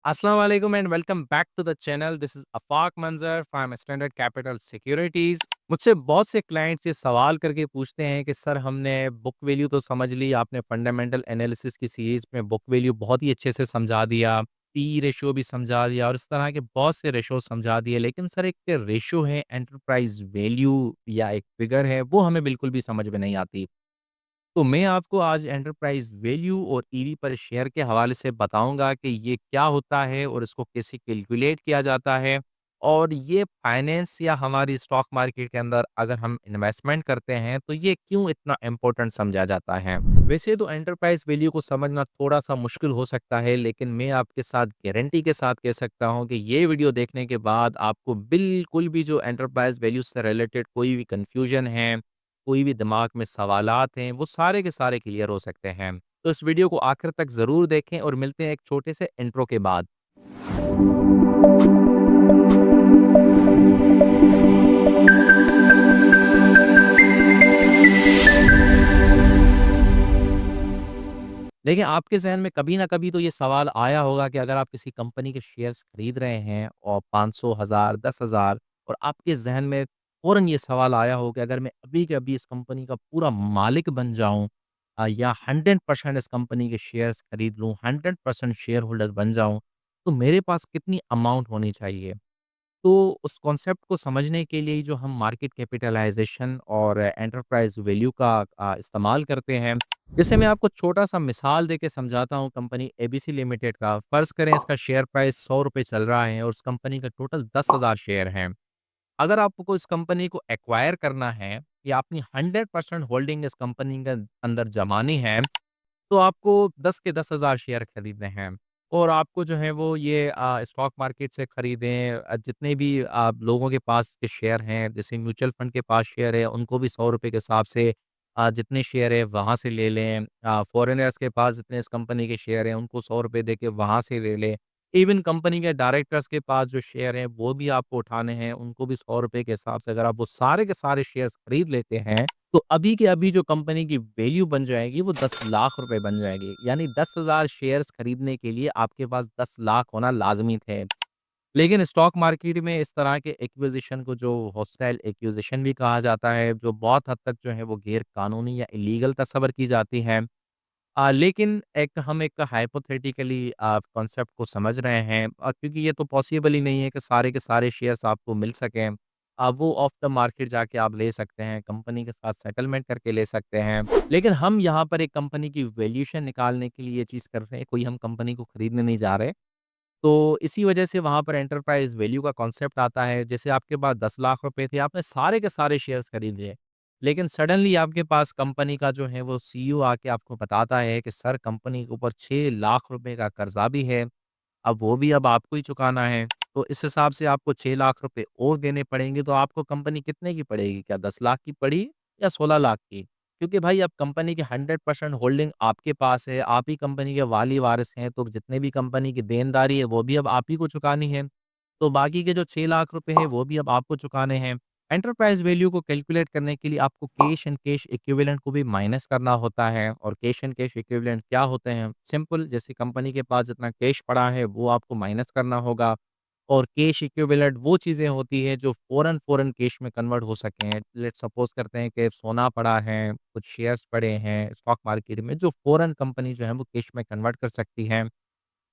अस्सलाम वालेकुम and welcome back to the channel. This is Afaq Manzar from standard capital securities. मुझसे बहुत से क्लाइंट्स ये सवाल करके पूछते हैं कि सर हमने बुक वैल्यू तो समझ ली, आपने फंडामेंटल एनालिसिस की सीरीज में बुक वैल्यू बहुत ही अच्छे से समझा दिया, पी रेशियो भी समझा दिया और इस तरह के बहुत से रेशियो समझा दिए, लेकिन सर एक रेशियो है एंटरप्राइज वैल्यू या एक फिगर है वो हमें बिल्कुल भी समझ में नहीं आती। तो मैं आपको आज एंटरप्राइज़ वैल्यू और ईवी पर शेयर के हवाले से बताऊँगा कि ये क्या होता है और इसको कैसे कैलकुलेट किया जाता है और ये फाइनेंस या हमारी स्टॉक मार्केट के अंदर अगर हम इन्वेस्टमेंट करते हैं, तो ये क्यों इतना इम्पोर्टेंट समझा जाता है। वैसे तो एंटरप्राइज़ वैल्यू को समझना थोड़ा-सा मुश्किल हो सकता है, लेकिन मैं आपके साथ गारंटी के साथ कह सकता हूँ कि ये वीडियो देखने के बाद आपको बिल्कुल भी जो एंटरप्राइज़ वैल्यू से रिलेटेड कोई भी कन्फ्यूजन है, कोई भी दिमाग में सवालात हैं, वो सारे के सारे क्लियर हो सकते हैं। तो इस वीडियो को आखिर तक ज़रूर देखें और मिलते हैं एक छोटे से इंट्रो के बाद। देखिए, आपके ज़हन में कभी न कभी तो ये सवाल आया होगा कि अगर आप किसी कंपनी के शेयर्स खरीद रहे हैं और 500, 1000, 10,000 और आपके ज़हन में फ़ौरन ये सवाल आया हो कि अगर मैं अभी के अभी इस कंपनी का पूरा मालिक बन जाऊँ या 100% इस कंपनी के शेयर्स खरीद लूँ, 100% शेयर होल्डर बन जाऊँ, तो मेरे पास कितनी अमाउंट होनी चाहिए? तो उस कॉन्सेप्ट को समझने के लिए जो हम मार्केट कैपिटलाइज़ेशन और एंटरप्राइज़ वैल्यू का इस्तेमाल करते हैं। जैसे मैं आपको छोटा-सा मिसाल देके समझाता हूँ कंपनी एबीसी लिमिटेड का। फ़र्ज़ करें इसका शेयर प्राइस ₹100 चल रहा है और उस कंपनी का टोटल 10,000 शेयर हैं। अगर आपको इस कंपनी को एक्वायर करना है या अपनी 100% होल्डिंग इस कंपनी के अंदर जमानी है, तो आपको 10 के 10,000 शेयर खरीदने हैं और आपको जो है वो ये स्टॉक मार्केट से खरीदें, जितने भी लोगों के पास के शेयर हैं, जैसे म्यूचुअल फंड के पास शेयर है, उनको भी ₹100 के हिसाब से जितने शेयर है वहाँ से ले लें। फॉरेनर्स के पास जितने इस कंपनी के शेयर हैं, उनको ₹100 देके वहाँ से ले लें। इवन कंपनी के डायरेक्टर्स के पास जो शेयर हैं, वो भी आपको उठाने हैं, उनको भी ₹100 के हिसाब से अगर आप वो सारे के सारे शेयर्स खरीद लेते हैं, तो अभी के अभी जो कंपनी की वैल्यू बन जाएगी वो 10 लाख रुपए बन जाएगी। यानी 10,000 शेयर्स खरीदने के लिए आपके पास 10 लाख होना लाज़मी थे। लेकिन स्टॉक मार्केट में इस तरह के एक्विज़िशन को जो हॉस्टाइल एक्विज़िशन भी कहा जाता है, जो बहुत हद तक जो है वो गैर कानूनी या इल्लीगल तस्वर की जाती है। लेकिन हम एक हाइपोथेटिकली कॉन्सेप्ट को समझ रहे हैं, क्योंकि ये तो पॉसिबल ही नहीं है कि सारे के सारे शेयर्स आपको मिल सकें। वो ऑफ द मार्केट जाके आप ले सकते हैं, कंपनी के साथ सेटलमेंट करके ले सकते हैं। लेकिन हम यहाँ पर एक कंपनी की वैल्यूएशन निकालने के लिए ये चीज़ कर रहे हैं, कोई हम कंपनी को खरीदने नहीं जा रहे। तो इसी वजह से वहाँ पर एंटरप्राइज़ वैल्यू का कॉन्सेप्ट आता है। जैसे आपके पास 10 लाख रुपए थे, आपने सारे के सारे शेयर्स खरीद लिए। लेकिन सडनली आपके पास कंपनी का जो है वो सीईओ आके आपको बताता है कि सर कंपनी के ऊपर 6 लाख रुपए का कर्ज़ा भी है, अब वो भी अब आपको ही चुकाना है। तो इस हिसाब से आपको 6 लाख रुपए और देने पड़ेंगे, तो आपको कंपनी कितने की पड़ेगी? क्या 10 लाख की पड़ी या 16 लाख की? क्योंकि भाई अब कंपनी की 100% होल्डिंग आपके पास है, आप ही कंपनी के वाली-वारिस हैं, तो जितने भी कंपनी की देनदारी है, वो भी अब आप ही को चुकानी है। तो बाकी के जो 6 लाख रुपए हैं, वो भी अब आपको चुकाने हैं। एंटरप्राइज़ वैल्यू को कैलकुलेट करने के लिए आपको कैश एंड कैश इक्विवेलेंट को भी माइनस करना होता है और कैश एंड कैश इक्विवेलेंट क्या होते हैं? सिंपल, जैसे कंपनी के पास जितना कैश पड़ा है, वो आपको माइनस करना होगा और कैश इक्विवेलेंट वो चीज़ें होती हैं जो फ़ौरन कैश में कन्वर्ट हो सकें। लेट्स सपोज़ करते हैं कि सोना पड़ा है, कुछ शेयर्स पड़े हैं स्टॉक मार्केट में जो फ़ौरन कंपनी जो है वो कैश में कन्वर्ट कर सकती है।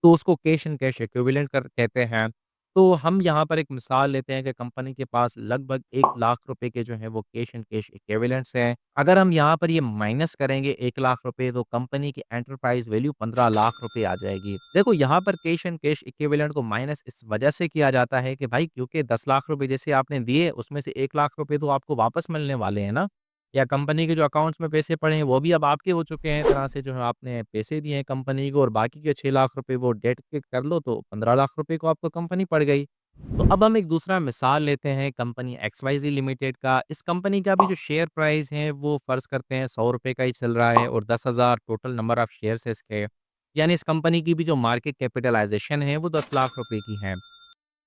तो उसको कैश एंड कैश इक्विवेलेंट कर कहते हैं। तो हम यहाँ पर एक मिसाल लेते हैं कि कंपनी के पास लगभग 1 लाख रुपए के जो हैं वो कैश एंड कैश इक्विवेलेंट्स हैं। अगर हम यहाँ पर ये माइनस करेंगे 1 लाख रुपए, तो कंपनी की एंटरप्राइज़ वैल्यू 15 लाख रुपए आ जाएगी। देखो, यहाँ पर कैश एंड कैश इक्विवेलेंट को माइनस इस वजह से किया जाता है कि भाई क्योंकि 10 लाख रुपए जैसे आपने दिए, उसमें से 1 लाख रुपए तो आपको वापस मिलने वाले हैं ना। या कंपनी के जो अकाउंट्स में पैसे पड़े हैं, वो भी अब आपके हो चुके हैं, एक तरह से जो है आपने पैसे दिए हैं कंपनी को और बाकी के 6 लाख रुपए वो डेट के कर लो, तो 15 लाख रुपए को आपको कंपनी पड़ गई। तो अब हम एक दूसरा मिसाल लेते हैं कंपनी एक्सवाईज़ेड लिमिटेड का। इस कंपनी का भी जो शेयर प्राइस है वो फ़र्ज़ करते हैं ₹100 का ही चल रहा है और 10,000 टोटल नंबर ऑफ शेयर्स है इसके। यानी इस कंपनी की भी जो मार्केट कैपिटलाइज़ेशन है वो 10 लाख रुपए की है।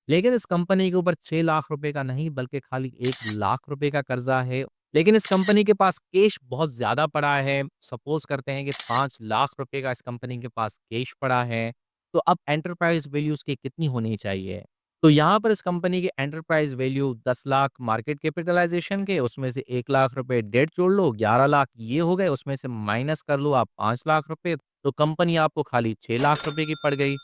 लेकिन इस कंपनी के ऊपर 6 लाख रुपए का नहीं बल्कि खाली 1 लाख रुपए का कर्ज़ा है। लेकिन इस कंपनी के पास कैश बहुत ज़्यादा पड़ा है। सपोज़ करते हैं कि 5 लाख रुपए का इस कंपनी के पास कैश पड़ा है। तो अब एंटरप्राइज़ वैल्यू उसकी कितनी होनी चाहिए? तो यहाँ पर इस कंपनी की enterprise value 10 lakh market capitalisation के, उसमें से 1 लाख रुपए डेट जोड़ लो, 11 लाख ये हो गए, उसमें से माइनस कर लो आप 5 लाख रुपए, तो कंपनी आपको खाली 6 लाख रुपए की पड़ गई।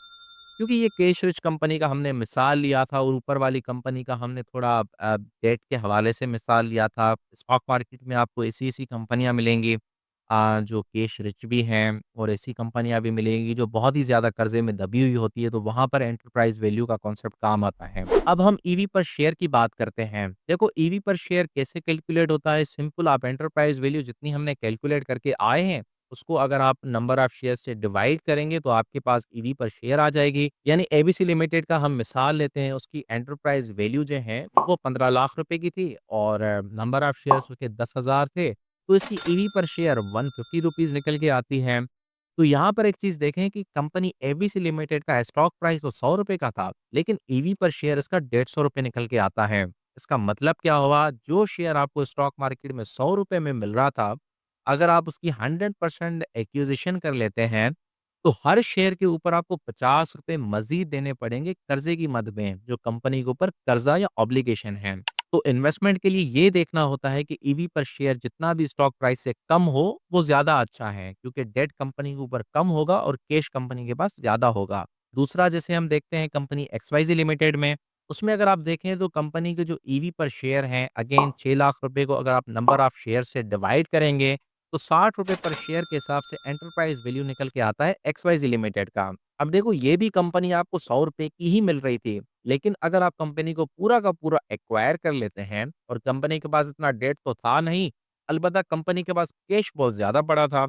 क्योंकि ये कैश रिच कंपनी का हमने मिसाल लिया था और ऊपर वाली कंपनी का हमने थोड़ा डेट के हवाले से मिसाल लिया था। स्टॉक मार्केट में आपको ऐसी-ऐसी कंपनियाँ मिलेंगी जो कैश रिच भी हैं और ऐसी कंपनियाँ भी मिलेंगी जो बहुत ही ज़्यादा कर्ज़े में दबी हुई होती है, तो वहाँ पर एंटरप्राइज़ वैल्यू का कॉन्सेप्ट काम आता है। अब हम ईवी पर शेयर की बात करते हैं। देखो ईवी पर शेयर कैसे कैलकुलेट होता है, सिंपल आप एंटरप्राइज़ वैल्यू जितनी हमने कैलकुलेट करके आए हैं, उसको अगर आप नंबर ऑफ शेयर से डिवाइड करेंगे तो आपके पास ईवी पर शेयर आ जाएगी। यानी एबीसी लिमिटेड का हम मिसाल लेते हैं, उसकी एंटरप्राइज़ वैल्यू जो है वो 15 लाख रुपए की थी और नंबर ऑफ शेयर्स उसके 10,000 थे। तो इसकी ईवी पर शेयर ₹150 निकल के आती है। तो यहाँ पर एक चीज़ देखें कि कंपनी एबीसी लिमिटेड का स्टॉक प्राइस तो ₹100 का था, लेकिन ईवी पर शेयर इसका ₹150 निकल के आता है। इसका मतलब क्या हुआ, जो शेयर आपको स्टॉक मार्केट में ₹100 में मिल रहा था, अगर आप उसकी 100% एक्विज़िशन कर लेते हैं, तो हर शेयर के ऊपर आपको ₹50 मज़ीद देने पड़ेंगे कर्ज़े की मद में, जो कंपनी के ऊपर कर्ज़ा या ऑब्लिगेशन है। तो इन्वेस्टमेंट के लिए ये देखना होता है कि ईवी पर शेयर जितना भी स्टॉक प्राइस से कम हो, वो ज़्यादा अच्छा है, क्योंकि डेट कंपनी के ऊपर कम होगा और कैश कंपनी के पास ज़्यादा होगा। दूसरा जैसे हम देखते हैं कंपनी एक्सवाईज़ी लिमिटेड में, उसमें अगर आप देखें तो कंपनी के जो ईवी पर शेयर हैं, अगेन 6 लाख रुपए को अगर आप नंबर ऑफ शेयर से डिवाइड करेंगे, तो ₹60 पर शेयर के हिसाब से एंटरप्राइज़ वैल्यू निकल के आता है एक्सवाईज़ी लिमिटेड का। अब देखो ये भी कंपनी आपको ₹100 की ही मिल रही थी। लेकिन अगर आप कंपनी को पूरा का पूरा एक्वायर कर लेते हैं और कंपनी के पास इतना डेट तो था नहीं, अलबत्ता कंपनी के पास कैश बहुत ज़्यादा पड़ा था,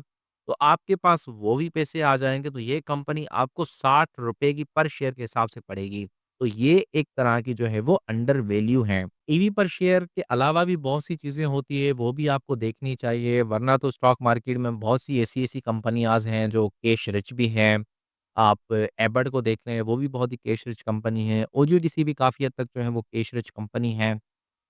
तो आपके पास वो भी पैसे आ जाएँगे, तो ये कंपनी आपको ₹60 की पर शेयर के हिसाब से पड़ेगी। तो ये एक तरह की जो है वो अंडर वैल्यू है। ईवी पर शेयर के अलावा भी बहुत सी चीज़ें होती है, वो भी आपको देखनी चाहिए, वरना तो स्टॉक मार्केट में बहुत सी ऐसी-ऐसी कंपनियाज़ हैं जो कैश रिच भी हैं। आप एबड को देख लें, वो भी बहुत ही कैश रिच कंपनी है। ओजीडीसी भी काफ़ी हद तक जो है वो कैश रिच कंपनी है।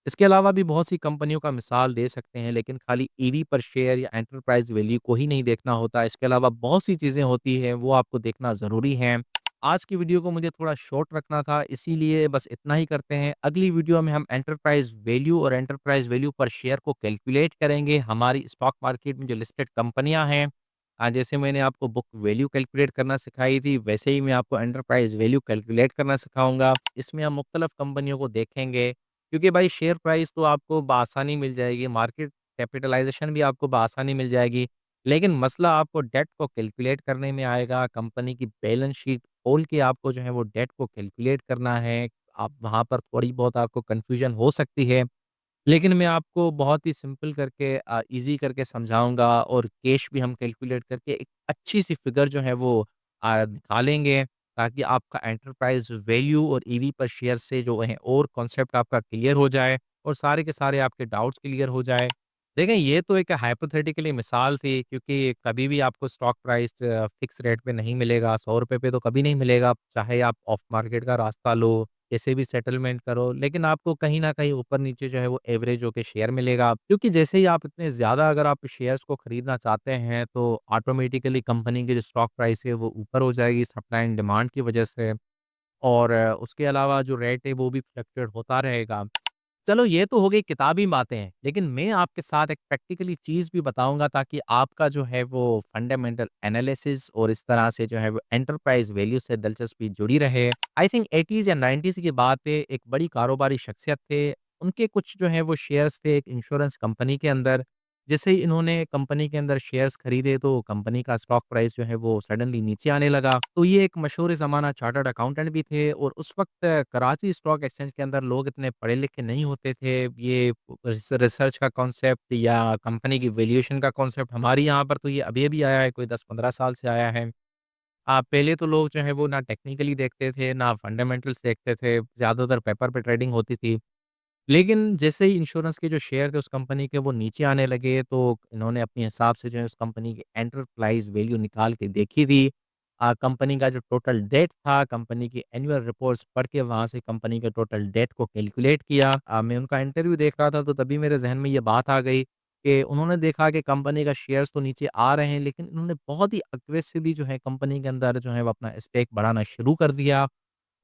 इसके अलावा भी बहुत सी कंपनियों का मिसाल दे सकते हैं, लेकिन खाली ईवी पर शेयर या एंटरप्राइज़ वैल्यू को ही नहीं देखना होता। इसके अलावा बहुत सी चीज़ें होती हैं, वो आपको देखना ज़रूरी है। आज की वीडियो को मुझे थोड़ा शॉर्ट रखना था, इसीलिए बस इतना ही करते हैं। अगली वीडियो में हम एंटरप्राइज़ वैल्यू और एंटरप्राइज़ वैल्यू पर शेयर को कैलकुलेट करेंगे। हमारी स्टॉक मार्केट में जो लिस्टेड कंपनियाँ हैं, जैसे मैंने आपको बुक वैल्यू कैलकुलेट करना सिखाई थी, वैसे ही मैं आपको एंटरप्राइज़ वैल्यू कैलकुलेट करना सिखाऊँगा। इसमें हम मुख्तलिफ़ कंपनियों को देखेंगे, क्योंकि भाई शेयर प्राइस तो आपको बआसानी मिल जाएगी, मार्केट कैपिटलाइज़ेशन भी आपको बआसानी मिल जाएगी। लेकिन मसला आपको डेट को कैलकुलेट करने में आएगा, कंपनी की बैलेंस शीट खोल के आपको जो है वो डेट को कैलकुलेट करना है। आप वहाँ पर थोड़ी बहुत आपको कन्फ्यूज़न हो सकती है। लेकिन मैं आपको बहुत ही सिंपल करके ईज़ी करके समझाऊँगा और कैश भी हम कैलकुलेट करके एक अच्छी-सी फ़िगर जो है वो निकालेंगे, ताकि आपका एंटरप्राइज़ वैल्यू और ईवी पर शेयर से जो है और कॉन्सेप्ट आपका क्लियर हो जाए और सारे के सारे आपके डाउट्स क्लियर हो जाए। देखें, ये तो एक हाइपोथेटिकली मिसाल थी, क्योंकि कभी भी आपको स्टॉक प्राइस फ़िक्स रेट पे नहीं मिलेगा, ₹100 पे तो कभी नहीं मिलेगा, चाहे आप ऑफ मार्केट का रास्ता लो, कैसे भी सेटलमेंट करो, लेकिन आपको कहीं न कहीं ऊपर-नीचे जो है वो एवरेज होके शेयर मिलेगा। क्योंकि जैसे ही आप इतने ज़्यादा अगर आप शेयर्स को खरीदना चाहते हैं, तो ऑटोमेटिकली कंपनी की जो स्टॉक प्राइस है वो ऊपर हो जाएगी सप्लाई एंड डिमांड की वजह से, और उसके अलावा जो रेट है वो भी फ्लक्चुएट होता रहेगा। चलो ये तो हो गई किताबी बातें, लेकिन मैं आपके साथ एक प्रैक्टिकली चीज़ भी बताऊँगा, ताकि आपका जो है वो फंडामेंटल एनालिसिस और इस तरह से जो है वो एंटरप्राइज़ वैल्यू से दिलचस्पी जुड़ी रहे। आई थिंक 80s या 90s की बात है, एक बड़ी कारोबारी शख्सियत थे, उनके कुछ जो है वो शेयर्स थे एक इंश्योरेंस कंपनी के अंदर। जैसे ही इन्होंने कंपनी के अंदर शेयर्स खरीदे, तो कंपनी का स्टॉक प्राइस जो है वो सडनली नीचे आने लगा। तो ये एक मशहूर ज़माना चार्टर्ड अकाउंटेंट भी थे, और उस वक़्त कराची स्टॉक एक्सचेंज के अंदर लोग इतने पढ़े-लिखे नहीं होते थे। ये रिसर्च का कॉन्सेप्ट या कंपनी की वैल्यूएशन का कॉन्सेप्ट हमारे यहाँ पर तो ये अभी-अभी आया है, कोई 10-15 साल से आया है। पहले तो लोग जो है वो ना टेक्निकली देखते थे, ना फंडामेंटल्स देखते थे, ज़्यादातर पेपर पे ट्रेडिंग होती थी। लेकिन जैसे ही इंश्योरेंस के जो शेयर थे उस कंपनी के वो नीचे आने लगे, तो इन्होंने अपने हिसाब से जो है उस कंपनी की एंटरप्राइज़ वैल्यू निकाल के देखी थी। कंपनी का जो टोटल डेट था, कंपनी की एनुअल रिपोर्ट्स पढ़ के वहाँ से कंपनी के टोटल डेट को कैलकुलेट किया। मैं उनका इंटरव्यू देख रहा था, तो तभी मेरे ज़हन में ये बात आ गई कि उन्होंने देखा कि कंपनी का शेयर्स तो नीचे आ रहे हैं, लेकिन इन्होंने बहुत ही अग्रेसिवली जो है कंपनी के अंदर जो है वो अपना स्टेक बढ़ाना शुरू कर दिया।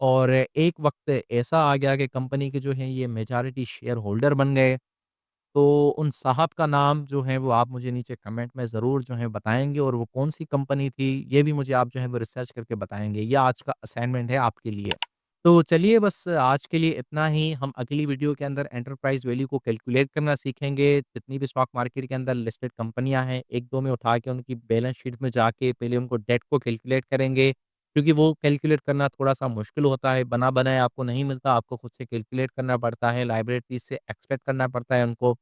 और एक वक़्त ऐसा आ गया कि कंपनी के जो हैं ये मेजॉरिटी शेयर होल्डर बन गए। तो उन साहब का नाम जो है वो आप मुझे नीचे कमेंट में ज़रूर जो है बताएँगे, और वो कौन-सी कंपनी थी, ये भी मुझे आप जो है वो रिसर्च करके बताएँगे। ये आज का असाइनमेंट है आपके लिए। तो चलिए बस आज के लिए इतना ही। हम अगली वीडियो के अंदर एंटरप्राइज़ वैल्यू को कैलकुलेट करना सीखेंगे। जितनी भी स्टॉक मार्केट के अंदर लिस्टेड कंपनियाँ हैं, 1-2 में उठा के उनकी बैलेंस शीट में जाके पहले उनको डेट को कैलकुलेट करेंगे, क्योंकि वो कैलकुलेट करना थोड़ा-सा मुश्किल होता है। बना-बनाया आपको नहीं मिलता, आपको खुद से कैलकुलेट करना पड़ता है, लायबिलिटीज़ से एक्सपेक्ट करना पड़ता है उनको।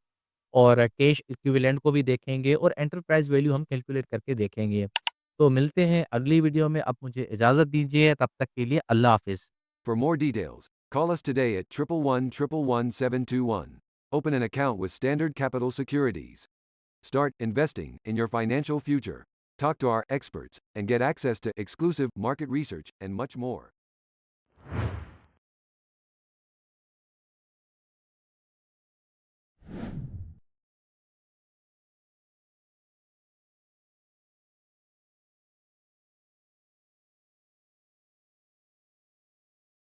और कैश इक्विवेलेंट को भी देखेंगे और एंटरप्राइज़ वैल्यू हम कैलकुलेट करके देखेंगे। तो मिलते हैं अगली वीडियो में, अब मुझे इजाज़त दीजिए, तब तक के लिए अल्लाह हाफ़िज़। For more details, call us today at 111-111-721. Open an account with Standard Capital Securities. Start investing in your financial future. Talk to our experts and get access to exclusive market research and much more.